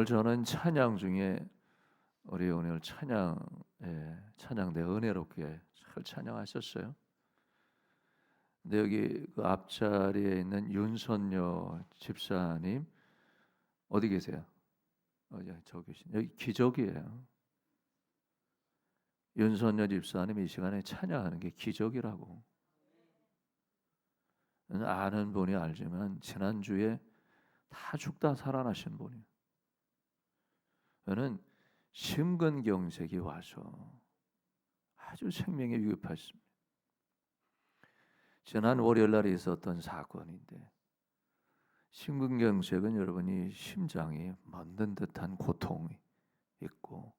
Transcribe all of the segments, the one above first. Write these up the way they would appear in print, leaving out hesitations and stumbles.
오늘 저는 찬양 중에 우리 오늘 찬양대 은혜롭게 잘 찬양하셨어요. 근데 여기 그 앞자리에 있는 윤선녀 집사님 어디 계세요? 저 계신 여기 기적이에요. 윤선녀 집사님 이 시간에 찬양하는 게 기적이라고. 아는 분이 알지만 지난주에 다 죽다 살아나신 분이에요. 저는 심근경색이 와서 아주 생명에 위급했습니다. 지난 월요일 날에 있었던 사건인데, 심근경색은 여러분이 심장이 멎는 듯한 고통이 있고,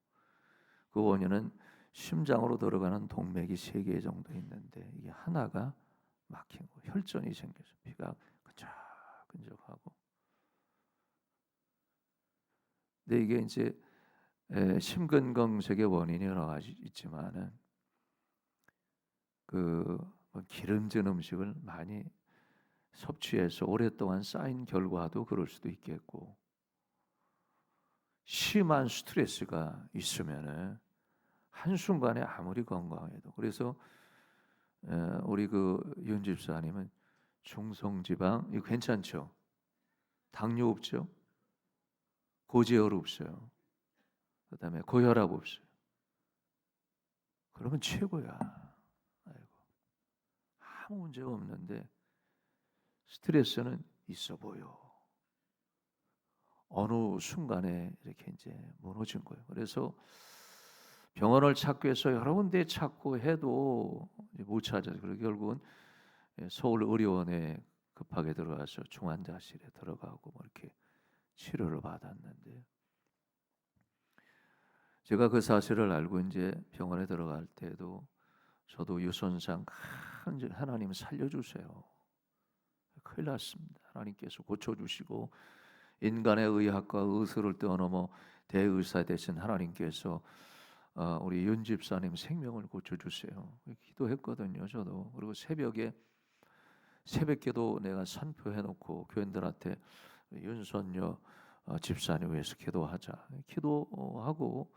그 원인은 심장으로 들어가는 동맥이 3개 정도 있는데 이게 하나가 막힌 거, 혈전이 생겨서 피가 끈적끈적하고. 근데 이게 이제 심근경색의 원인이 여러 가지 있지만은 기름진 음식을 많이 섭취해서 오랫동안 쌓인 결과도 그럴 수도 있겠고, 심한 스트레스가 있으면은 한순간에 아무리 건강해도. 그래서 우리 윤 집사님은 중성지방 이거 괜찮죠? 당뇨 없죠? 고지혈 없어요. 그다음에 고혈압 없어요. 그러면 최고야. 아이고, 아무 문제가 없는데 스트레스는 있어 보여. 어느 순간에 이렇게 이제 무너진 거예요. 그래서 병원을 찾기 위해서 여러 군데 찾고 해도 못 찾아서, 그리고 결국은 서울의료원에 급하게 들어가서 중환자실에 들어가고 뭐 이렇게 치료를 받았는데, 제가 그 사실을 알고 이제 병원에 들어갈 때도 저도 유선상 하나님 살려주세요. 큰일 났습니다. 하나님께서 고쳐주시고, 인간의 의학과 의술을 뛰어넘어 대의사 되신 하나님께서 우리 윤 집사님 생명을 고쳐주세요. 기도했거든요, 저도. 그리고 새벽기도 내가 선포해놓고 교인들한테 윤선녀 집사님 위해서 기도하자. 기도하고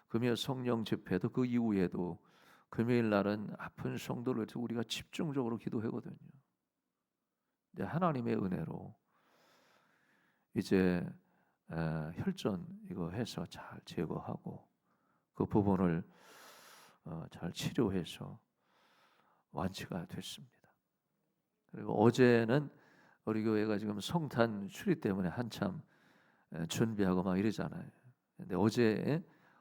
금요 성령 집회도 그 이후에도 금요일 날은 아픈 성도를 위해서 우리가 집중적으로 기도하거든요. 근데 하나님의 은혜로 이제 혈전 이거 해서 잘 제거하고 그 부분을 잘 치료해서 완치가 됐습니다. 그리고 어제는 우리 교회가 지금 성탄 추리 때문에 한참 준비하고 막 이러잖아요. 근데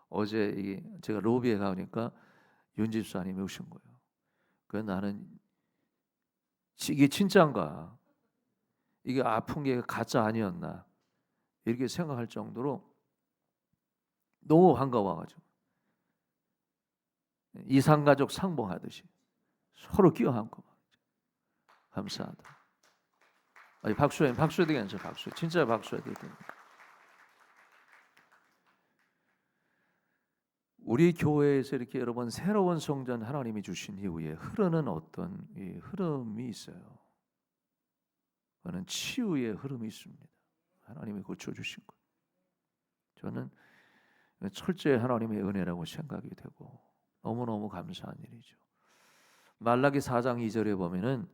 어제 제가 로비에 가니까 윤 집사님이 오신 거예요. 그래서 나는 이게 진짜인가? 이게 아픈 게 가짜 아니었나? 이렇게 생각할 정도로 너무 반가워가지고 이산가족 상봉하듯이 서로 끼어안고 감사하다. 아니, 박수 되겠죠? 박수. 진짜 박수 해야 돼요. 우리 교회에서 이렇게 여러분 새로운 성전 하나님이 주신 이후에 흐르는 어떤 이 흐름이 있어요. 그거는 치유의 흐름이 있습니다. 하나님이 고쳐주신 것. 저는 철저히 하나님의 은혜라고 생각이 되고 너무너무 감사한 일이죠. 말라기 4장 2절에 보면은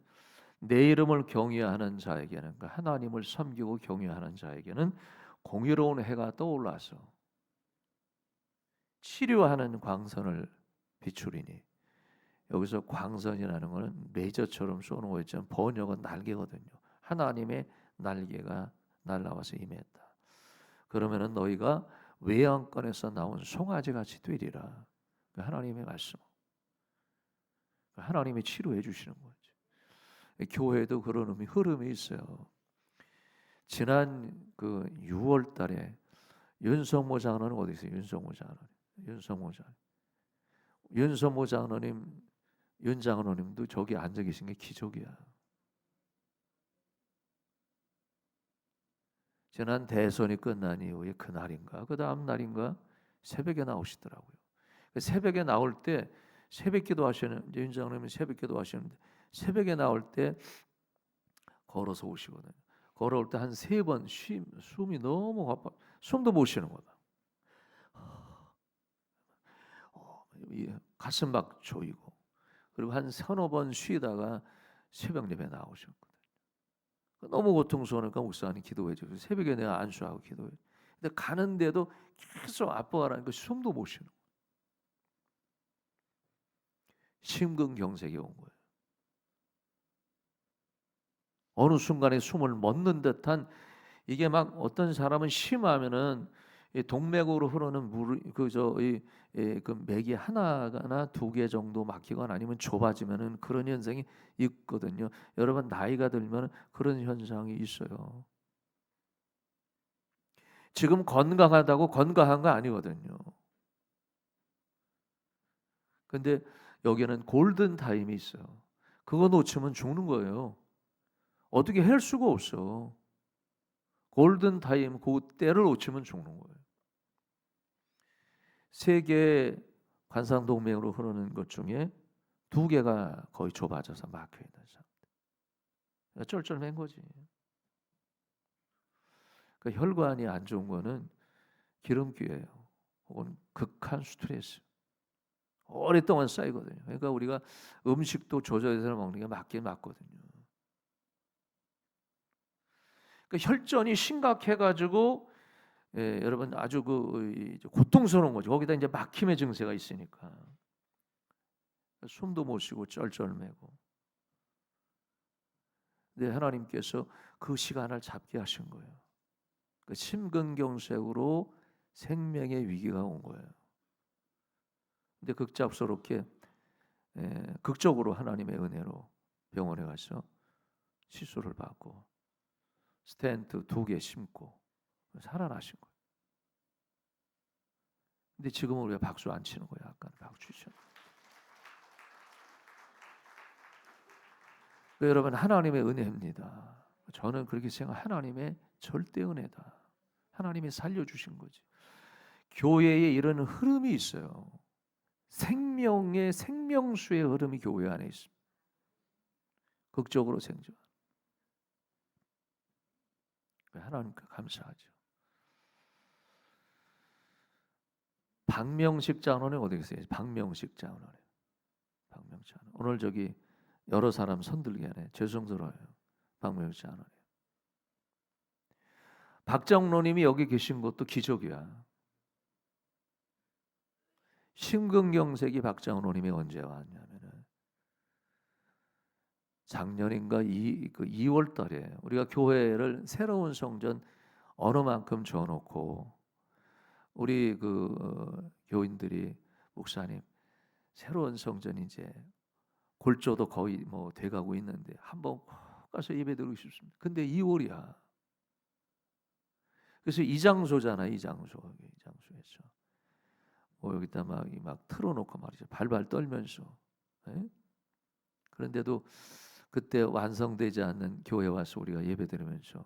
내 이름을 경외하는 자에게는, 그러니까 하나님을 섬기고 경외하는 자에게는 공의로운 해가 떠올라서 치료하는 광선을 비추리니, 여기서 광선이라는 것은 레이저처럼 쏘는 거였지만 번역은 날개거든요. 하나님의 날개가 날아와서 임했다. 그러면은 너희가 외양간에서 나온 송아지 같이 되리라. 하나님의 말씀. 하나님이 치료해 주시는 거죠. 교회도 그런 흐름이 있어요. 지난 6월 달에 윤성모 장로님 어디 있어요? 윤성모 장로님, 윤 장로님도 저기 앉아 계신 게 기적이야. 지난 대선이 끝난 이후에 그날인가 그 다음 날인가 새벽에 나오시더라고요. 새벽에 나올 때 새벽기도 하시는 윤 장로님은 새벽기도 하시는데 새벽에 나올 때 걸어서 오시거든요. 걸어올 때 한 3번 숨이 너무 숨도 못 쉬는 거다. 가슴 막 조이고, 그리고 한 서너 번 쉬다가 새벽 예배 나오셨거든요. 너무 고통스러우니까 목사님 기도해 주세요. 새벽에 내가 안수하고 기도해. 근데 가는데도 계속 아파하라니까 숨도 못 쉬는 거예요. 심근경색이 온 거예요. 어느 순간에 숨을 멎는 듯한, 이게 막 어떤 사람은 심하면은 동맥으로 흐르는 물, 그 맥이 하나나 두 개 정도 막히거나 아니면 좁아지면은 그런 현상이 있거든요. 여러분 나이가 들면 그런 현상이 있어요. 지금 건강하다고 건강한 거 아니거든요. 근데 여기는 골든 타임이 있어요. 그거 놓치면 죽는 거예요. 어떻게 할 수가 없어. 골든 타임, 그 때를 놓치면 죽는 거예요. 세계 관상동맥으로 흐르는 것 중에 두 개가 거의 좁아져서 막혀 있는 사람들. 쩔쩔맨 거지. 그 혈관이 안 좋은 거는 기름기예요. 혹은 극한 스트레스. 오랫동안 쌓이거든요. 그러니까 우리가 음식도 조절해서 먹는 게 맞긴 맞거든요. 그 혈전이 심각해가지고 여러분 아주 고통스러운 거죠. 거기다 이제 막힘의 증세가 있으니까 숨도 못 쉬고 쩔쩔매고. 근데 하나님께서 그 시간을 잡게 하신 거예요. 그 심근경색으로 생명의 위기가 온 거예요. 근데 극작스럽게 극적으로 하나님의 은혜로 병원에 가서 시술을 받고 스텐트 2개 심고 살아나신 거예요. 근데 지금은 우리가 박수 안 치는 거예요. 아까 박수 치죠. 여러분 하나님의 은혜입니다. 저는 그렇게 생각. 하나님의 절대 은혜다. 하나님이 살려주신 거지. 교회에 이런 흐름이 있어요. 생명의 생명수의 흐름이 교회 안에 있습니다. 극적으로 생존. 하나님께 감사하죠. 박명식 장로는 어디 계세요? 박명식 장로는. 박명식 장로. 오늘 저기 여러 사람 손들게 하네. 죄송스러워요. 박명식 장로는. 박 장로님이 여기 계신 것도 기적이야. 심근경색이 박 장로님이 언제 왔냐면은 작년인가 2월 달에 우리가 교회를 새로운 성전 어느 만큼 지어놓고 우리 교인들이 목사님 새로운 성전 이제 골조도 거의 뭐 돼가고 있는데 한번 꼭 가서 예배드리고 싶습니다. 근데 2월이야. 그래서 이 장소잖아, 이 장소에서 뭐 여기다 막 틀어놓고 말이죠. 발발 떨면서. 네? 그런데도 그때 완성되지 않는 교회 와서 우리가 예배드리면서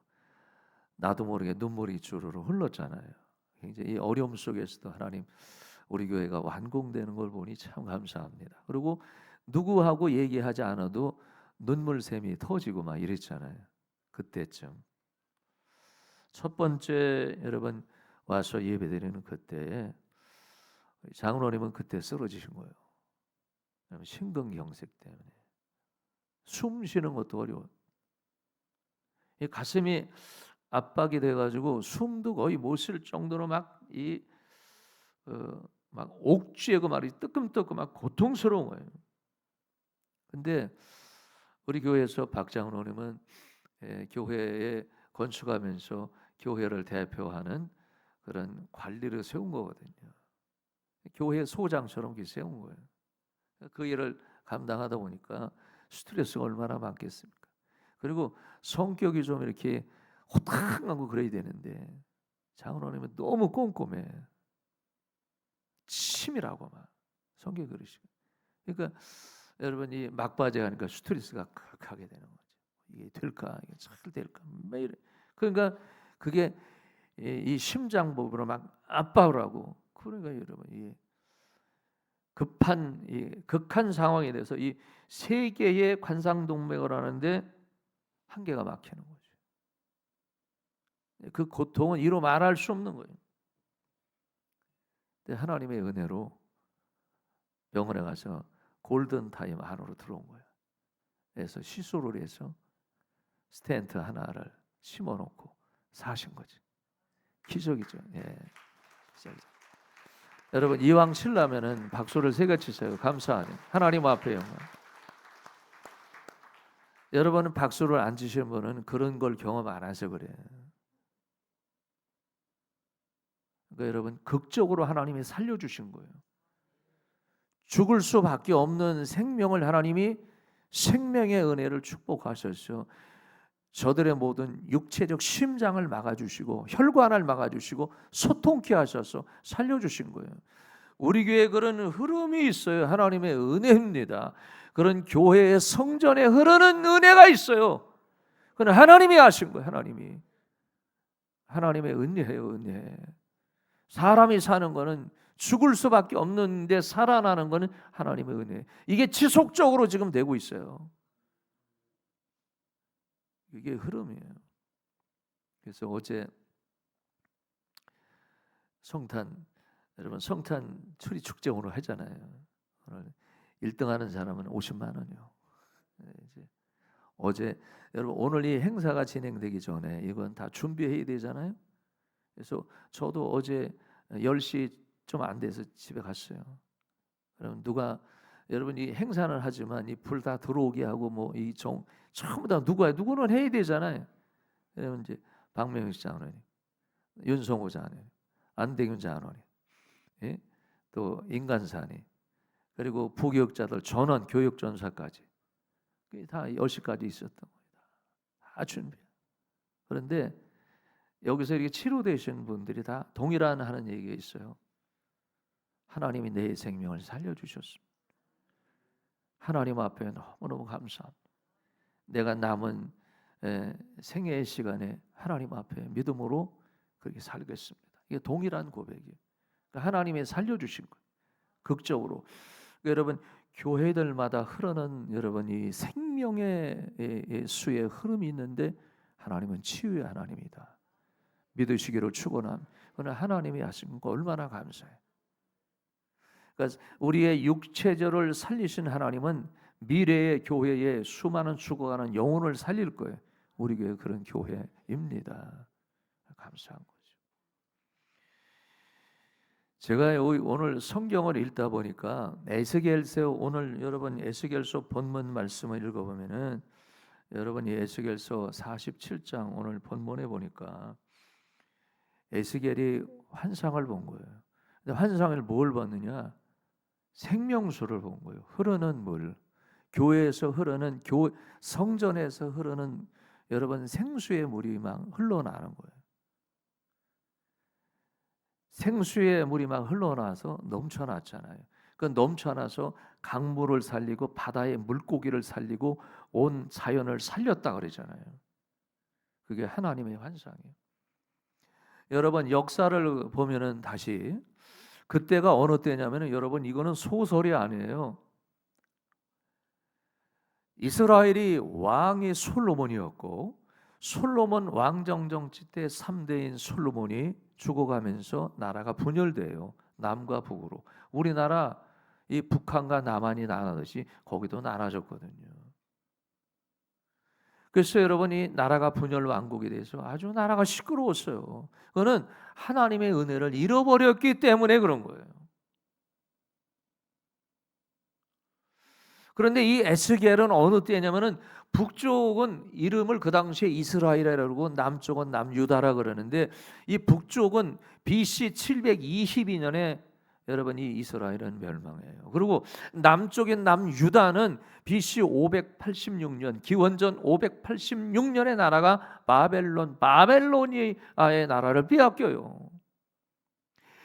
나도 모르게 눈물이 주르르 흘렀잖아요. 굉장히 이 어려움 속에서도 하나님 우리 교회가 완공되는 걸 보니 참 감사합니다. 그리고 누구하고 얘기하지 않아도 눈물샘이 터지고 막 이랬잖아요. 그때쯤 첫 번째 여러분 와서 예배드리는 그때에 장로님은 그때 쓰러지신 거예요. 심근경색 때문에 숨 쉬는 것도 어려워. 이 가슴이 압박이 돼가지고 숨도 거의 못 쉴 정도로 막 옥죄고 말이 뜨끔뜨끔 막 고통스러운 거예요. 근데 우리 교회에서 박 장로님은 교회에 건축하면서 교회를 대표하는 그런 관리를 세운 거거든요. 교회 소장처럼 세운 거예요. 그 일을 감당하다 보니까 스트레스가 얼마나 많겠습니까? 그리고 성격이 좀 이렇게 호탕하고 그래야 되는데 장로님은 너무 꼼꼼해. 치밀하고 막 성격이 그러시고. 그러니까 여러분이 막바지에 가니까 스트레스가 크게 되는 거죠. 이게 될까? 이게 잘 될까? 매일. 그러니까 그게 이 심장부로 막 압박을 하고. 그러니까 여러분 이 극한 상황에 대해서 이 세 개의 관상동맥을 하는데 한 개가 막히는 거죠. 그 고통은 이로 말할 수 없는 거예요. 근데 하나님의 은혜로 병원에 가서 골든타임 안으로 들어온 거예요. 그래서 시술을 해서 스텐트 하나를 심어놓고 사신 거지. 기적이죠. 예, 기적이죠. 여러분 이왕 치려면은 박수를 세게 치세요. 감사하네. 하나님 앞에 영광. 여러분은 박수를 안 치시는 분은 그런 걸 경험 안 하셔서 그래요. 그러니까 여러분 극적으로 하나님이 살려주신 거예요. 죽을 수밖에 없는 생명을 하나님이 생명의 은혜를 축복하셨죠. 저들의 모든 육체적 심장을 막아주시고 혈관을 막아주시고 소통케 하셔서 살려주신 거예요. 우리 교회에 그런 흐름이 있어요. 하나님의 은혜입니다. 그런 교회의 성전에 흐르는 은혜가 있어요. 그건 하나님이 하신 거예요. 하나님의 은혜예요. 은혜. 사람이 사는 거는 죽을 수밖에 없는데 살아나는 거는 하나님의 은혜. 이게 지속적으로 지금 되고 있어요. 이게 흐름이에요. 그래서 어제 성탄, 여러분 성탄 추리 축제 오늘 하잖아요. 오늘 1등 하는 사람은 50만 원이요. 이제 어제 여러분 오늘 이 행사가 진행되기 전에 이건 다 준비해야 되잖아요. 그래서 저도 어제 10시 좀 안 돼서 집에 갔어요. 그럼 여러분 이 행사는 하지만 이 불 다 들어오게 하고 뭐 이 전부 다 누구는 해야 되잖아요. 그러면 이제 박명희 장로님, 윤성호 장로님, 안대균 장로님, 예? 또 인간사님, 그리고 부교육자들 전원 교육전사까지 다 10시까지 있었던 겁니다. 다 준비. 그런데 여기서 이렇게 치료되신 분들이 다 동일한 하는 얘기가 있어요. 하나님이 내 생명을 살려주셨습니다. 하나님 앞에 너무너무 감사합니다. 내가 남은 생애의 시간에 하나님 앞에 믿음으로 그렇게 살겠습니다. 이게 동일한 고백이에요. 그러니까 하나님이 살려주신 거예요. 극적으로. 그러니까 여러분 교회들마다 흐르는 여러분 이 생명의 수의 흐름이 있는데 하나님은 치유의 하나님이다. 믿으시기를 축원합니다. 그러나 하나님이 하신 거 얼마나 감사해요. 그러니까 우리의 육체절을 살리신 하나님은 미래의 교회에 수많은 죽어가는 영혼을 살릴 거예요. 우리 교회 그런 교회입니다. 감사한 거죠. 제가 오늘 성경을 읽다 보니까 에스겔서 오늘 여러분 에스겔서 본문 말씀을 읽어보면은 여러분 이 에스겔서 47장 오늘 본문에 보니까 에스겔이 환상을 본 거예요. 근데 환상을 뭘 봤느냐? 생명수를 본 거예요. 흐르는 물, 교회에서 흐르는 성전에서 흐르는 여러분 생수의 물이 막 흘러나는 거예요. 생수의 물이 막 흘러나서 넘쳐났잖아요. 그 넘쳐나서 강물을 살리고 바다의 물고기를 살리고 온 자연을 살렸다 그러잖아요. 그게 하나님의 환상이에요. 여러분 역사를 보면은 다시 그때가 어느 때냐면은 여러분 이거는 소설이 아니에요. 이스라엘이 왕이 솔로몬이었고 솔로몬 왕정정치 때 3대인 솔로몬이 죽어가면서 나라가 분열돼요. 남과 북으로. 우리나라 이 북한과 남한이 나눠듯이 거기도 나눠졌거든요. 그래서 여러분이 나라가 분열 왕국이 돼서 아주 나라가 시끄러웠어요. 그거는 하나님의 은혜를 잃어버렸기 때문에 그런 거예요. 그런데 이 에스겔은 어느 때냐면은 북쪽은 이름을 그 당시에 이스라엘이라고 그러고 남쪽은 남유다라 그러는데 이 북쪽은 BC 722년에 여러분 이 이스라엘은 멸망해요. 그리고 남쪽인 남유다는 BC 586년 기원전 586년의 나라가 바벨로니아의 나라를 빼앗겨요.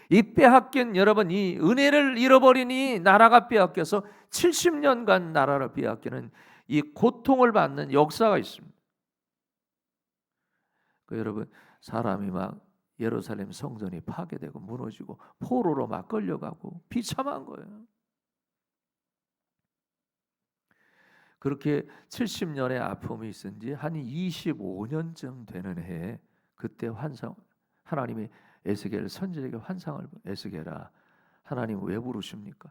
이 빼앗긴 여러분 이 은혜를 잃어버린 이 나라가 빼앗겨서 70년간 나라를 빼앗기는 이 고통을 받는 역사가 있습니다. 여러분 사람이 막 예루살렘 성전이 파괴되고 무너지고 포로로 막 끌려가고 비참한 거예요. 그렇게 70년의 아픔이 있은 지 한 25년쯤 되는 해에 그때 하나님이 에스겔 선지자에게 에스겔아, 하나님 왜 부르십니까?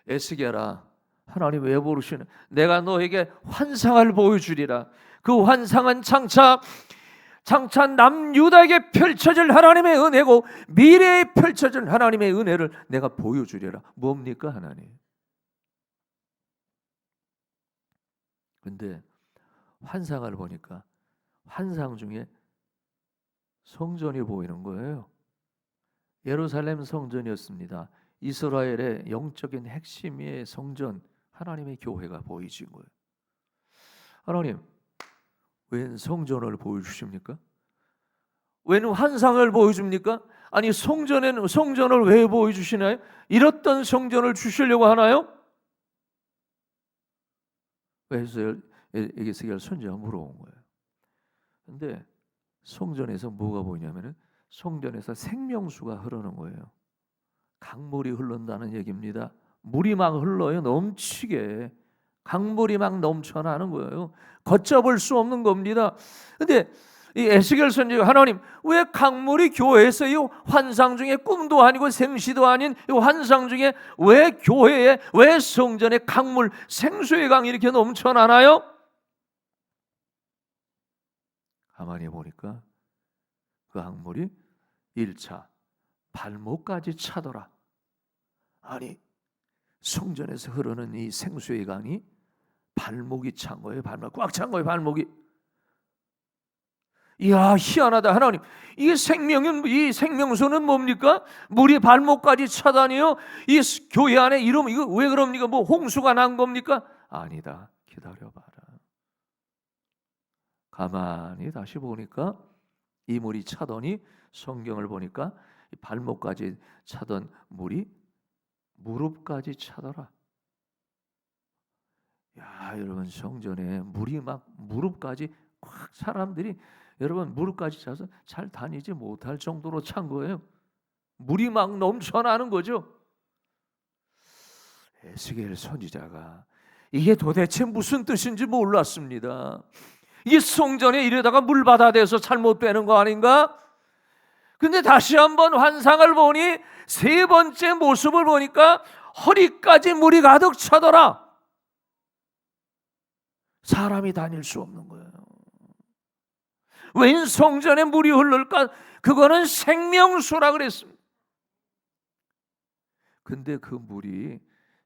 에스겔아, 하나님 왜 부르시는? 내가 너에게 환상을 보여주리라. 그 환상은 장차 남유다에게 펼쳐질 하나님의 은혜고 미래에 펼쳐질 하나님의 은혜를 내가 보여주리라. 뭡니까 하나님? 근데 환상을 보니까 환상 중에 성전이 보이는 거예요. 예루살렘 성전이었습니다. 이스라엘의 영적인 핵심의 성전, 하나님의 교회가 보이신 거예요. 하나님, 웬 성전을 보여주십니까? 웬 환상을 보여줍니까? 아니 성전을 왜 보여주시나요? 이렇던 성전을 주시려고 하나요? 그래서 에스겔 선지자가 물어본 거예요. 근데 성전에서 뭐가 보이냐면은 성전에서 생명수가 흐르는 거예요. 강물이 흐른다는 얘기입니다. 물이 막 흘러요. 넘치게. 강물이 막 넘쳐나는 거예요. 걷잡을 수 없는 겁니다. 근데 이 에스겔 선지자가 하나님 왜 강물이 교회에서 이 환상 중에 꿈도 아니고 생시도 아닌 이 환상 중에 왜 교회에 왜 성전에 강물 생수의 강이 이렇게 넘쳐나나요? 가만히 보니까 그 강물이 1차 발목까지 차더라. 아니 성전에서 흐르는 이 생수의 강이 발목이 찬 거예요. 발목 꽉 찬 거예요. 발목이. 이야 희한하다. 하나님 이 생명수는 뭡니까? 물이 발목까지 차다니요. 이 교회 안에 이거 왜 그럽니까? 뭐 홍수가 난 겁니까? 아니다. 기다려봐라. 가만히 다시 보니까 이 물이 차더니 성경을 보니까 발목까지 차던 물이 무릎까지 차더라. 야 여러분 성전에 물이 막 무릎까지 꽉 사람들이 여러분 무릎까지 차서 잘 다니지 못할 정도로 찬 거예요. 물이 막 넘쳐나는 거죠. 에스겔 선지자가 이게 도대체 무슨 뜻인지 몰랐습니다. 이 성전에 이러다가 물바다 돼서 잘못되는 거 아닌가? 근데 다시 한번 환상을 보니 세 번째 모습을 보니까 허리까지 물이 가득 차더라. 사람이 다닐 수 없는 거예요. 웬 성전에 물이 흐를까? 그거는 생명수라 그랬습니다. 근데 그 물이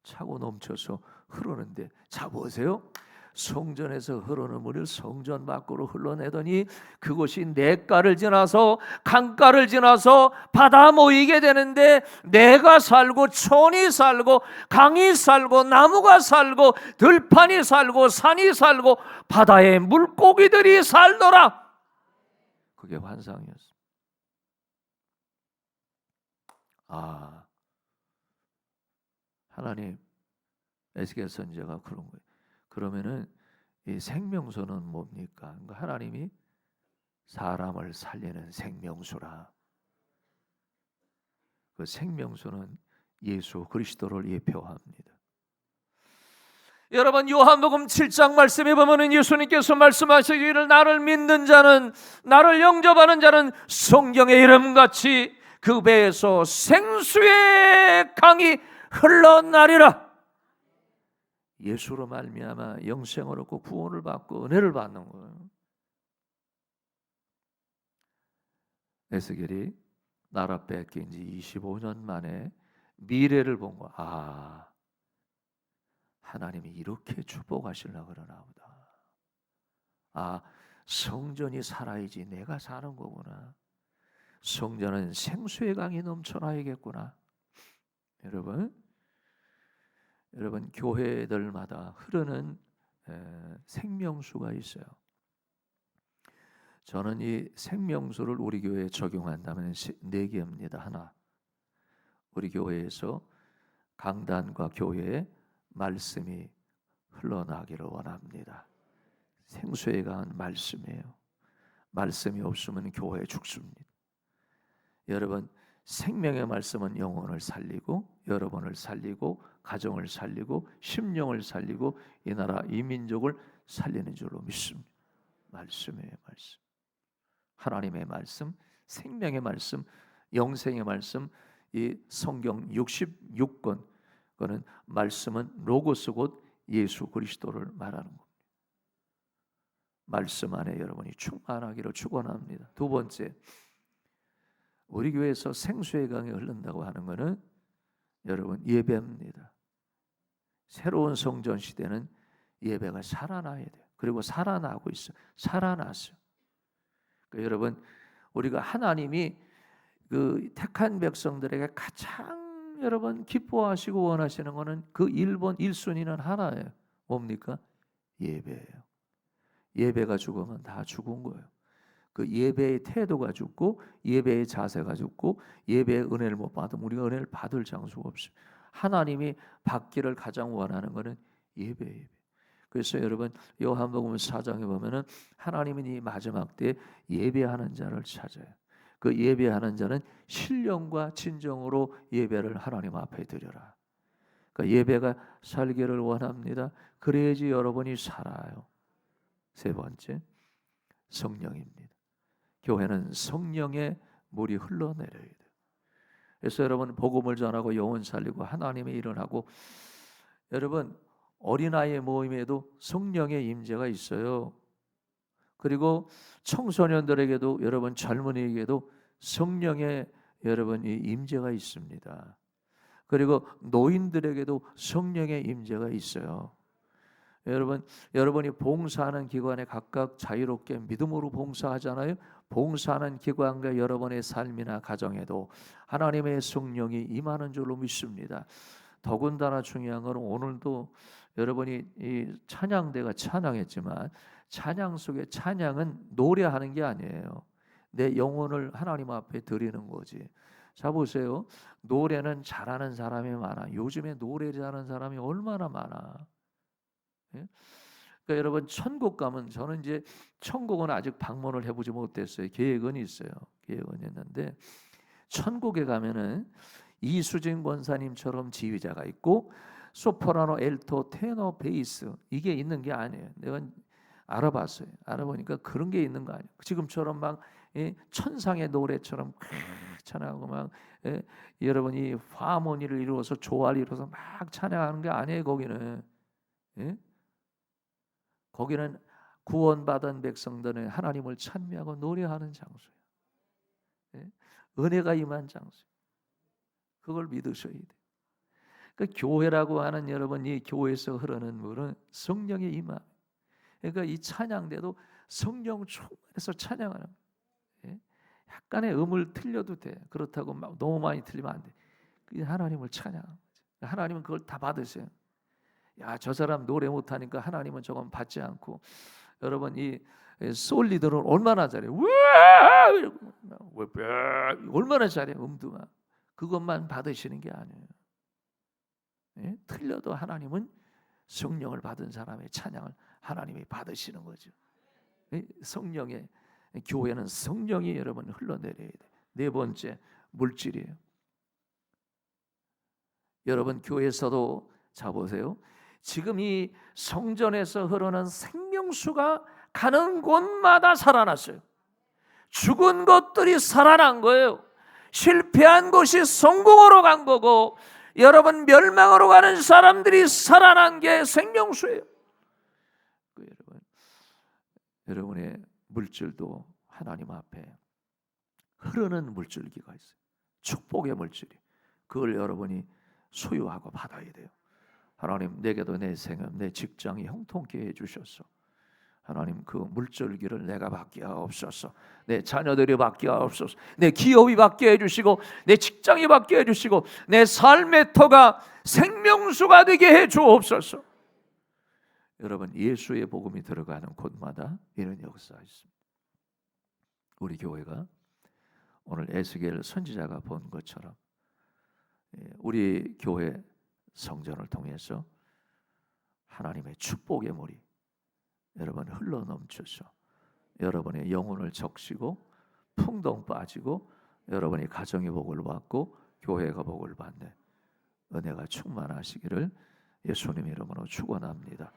차고 넘쳐서 흐르는데 자 보세요. 성전에서 흐르는 물을 성전 밖으로 흘러내더니 그곳이 냇가를 지나서 강가를 지나서 바다 모이게 되는데 내가 살고 촌이 살고 강이 살고 나무가 살고 들판이 살고 산이 살고 바다에 물고기들이 살더라. 그게 환상이었습니다. 아, 하나님 에스겔 선지자가 그런 거예요. 그러면은 이 생명수는 뭡니까? 그러니까 하나님이 사람을 살리는 생명수라. 그 생명수는 예수 그리스도를 예표합니다. 여러분 요한복음 7장 말씀에 보면은 예수님께서 말씀하시기를 나를 믿는 자는 나를 영접하는 자는 성경의 이름같이 그 배에서 생수의 강이 흘러나리라. 예수로 말미암아 영생을 얻고 구원을 받고 은혜를 받는 거예요. 에스겔이 나라 뺏긴 지 25년 만에 미래를 본 거. 아, 하나님이 이렇게 축복하시려고 그러나 보다. 아, 성전이 살아야지 내가 사는 거구나. 성전은 생수의 강이 넘쳐나야겠구나. 여러분 교회들마다 흐르는 생명수가 있어요. 저는 이 생명수를 우리 교회에 적용한다면 4개입니다. 하나, 우리 교회에서 강단과 교회에 말씀이 흘러나기를 원합니다. 생수의 강은 말씀이에요. 말씀이 없으면 교회 죽습니다. 여러분 생명의 말씀은 영혼을 살리고 여러분을 살리고 가정을 살리고 심령을 살리고 이 나라 이 민족을 살리는 줄로 믿습니다. 말씀이에요. 말씀. 하나님의 말씀, 생명의 말씀, 영생의 말씀, 이 성경 66권, 그거는 말씀은 로고스 곧 예수 그리스도를 말하는 겁니다. 말씀 안에 여러분이 충만하기를 축원합니다. 두 번째, 우리 교회에서 생수의 강이 흐른다고 하는 것은 여러분 예배입니다. 새로운 성전 시대는 예배가 살아나야 돼요. 그리고 살아나고 있어요. 살아났어요. 그러니까 여러분, 우리가 하나님이 그 택한 백성들에게 가장 여러분 기뻐하시고 원하시는 것은 그 1번 1순위는 하나예요. 뭡니까? 예배예요. 예배가 죽으면 다 죽은 거예요. 그 예배의 태도가 죽고 예배의 자세가 죽고 예배의 은혜를 못 받으면 우리가 은혜를 받을 장소가 없어요. 하나님이 받기를 가장 원하는 것은 예배예요. 그래서 여러분 요한복음 4장에 보면은 하나님은 이 마지막 때 예배하는 자를 찾아요. 그 예배하는 자는 신령과 진정으로 예배를 하나님 앞에 드려라. 그러니까 예배가 살기를 원합니다. 그래야지 여러분이 살아요. 세 번째, 성령입니다. 교회는 성령의 물이 흘러내려야 돼요. 그래서 여러분 복음을 전하고 영혼 살리고 하나님의 일을 하고, 여러분 어린아이의 모임에도 성령의 임재가 있어요. 그리고 청소년들에게도 여러분 젊은이에게도 성령의 여러분 이 임재가 있습니다. 그리고 노인들에게도 성령의 임재가 있어요. 여러분이 봉사하는 기관에 각각 자유롭게 믿음으로 봉사하잖아요. 봉사하는 기관과 여러분의 삶이나 가정에도 하나님의 성령이 임하는 줄로 믿습니다. 더군다나 중요한 것은 오늘도 여러분이 이 찬양대가 찬양했지만 찬양 속에 찬양은 노래하는 게 아니에요. 내 영혼을 하나님 앞에 드리는 거지. 자 보세요. 노래는 잘하는 사람이 많아. 요즘에 노래 잘하는 사람이 얼마나 많아. 예? 그러니까 여러분 천국 가면, 저는 이제 천국은 아직 방문을 해보지 못했어요. 계획은 있어요. 계획은 있는데 천국에 가면은 이수진 권사님처럼 지휘자가 있고 소프라노, 엘토, 테너, 베이스 이게 있는 게 아니에요. 내가 알아봤어요. 알아보니까 그런 게 있는 거 아니에요. 지금처럼 막 천상의 노래처럼 찬양하고 막 여러분이 화모니를 이루어서 조화를 이루어서 막 찬양하는 게 아니에요. 거기는 거기는 구원받은 백성들은 하나님을 찬미하고 노래하는 장소예요. 은혜가 임한 장소. 그걸 믿으셔야 돼요. 그 교회라고 하는 여러분, 이 교회에서 흐르는 물은 성령의 임함. 그러니까 이 찬양대도 성령 충만해서 찬양하는 거예요. 약간의 음을 틀려도 돼. 그렇다고 막 너무 많이 틀리면 안 돼. 하나님을 찬양하는 거죠. 하나님은 그걸 다 받으세요. 야, 저 사람 노래 못하니까 하나님은 저건 받지 않고, 여러분 이 솔리들은 얼마나 잘해. 얼마나 잘해. 음두가 그것만 받으시는 게 아니에요. 틀려도 하나님은 성령을 받은 사람의 찬양을 하나님이 받으시는 거죠. 성령의 교회는 성령이 여러분 흘러내려야 돼. 네 번째, 물질이에요. 여러분 교회에서도 자 보세요. 지금 이 성전에서 흐르는 생명수가 가는 곳마다 살아났어요. 죽은 것들이 살아난 거예요. 실패한 것이 성공으로 간 거고, 여러분 멸망으로 가는 사람들이 살아난 게 생명수예요. 여러분의 물질도 하나님 앞에 흐르는 물줄기가 있어요. 축복의 물질이. 그걸 여러분이 소유하고 받아야 돼요. 하나님, 내게도 내 생업, 내 직장이 형통케 해주셔서 하나님 그 물줄기를 내가 받게 하옵소서. 내 자녀들이 받게 하옵소서. 내 기업이 받게 해주시고 내 직장이 받게 해주시고 내 삶의 터가 생명수가 되게 해주옵소서. 여러분 예수의 복음이 들어가는 곳마다 이런 역사가 있습니다. 우리 교회가 오늘 에스겔 선지자가 본 것처럼 우리 교회 성전을 통해서 하나님의 축복의 물이 여러분 흘러넘쳐서 여러분의 영혼을 적시고 풍덩 빠지고 여러분의 가정이 복을 받고 교회가 복을 받는 은혜가 충만하시기를 예수님 이름으로 축원합니다.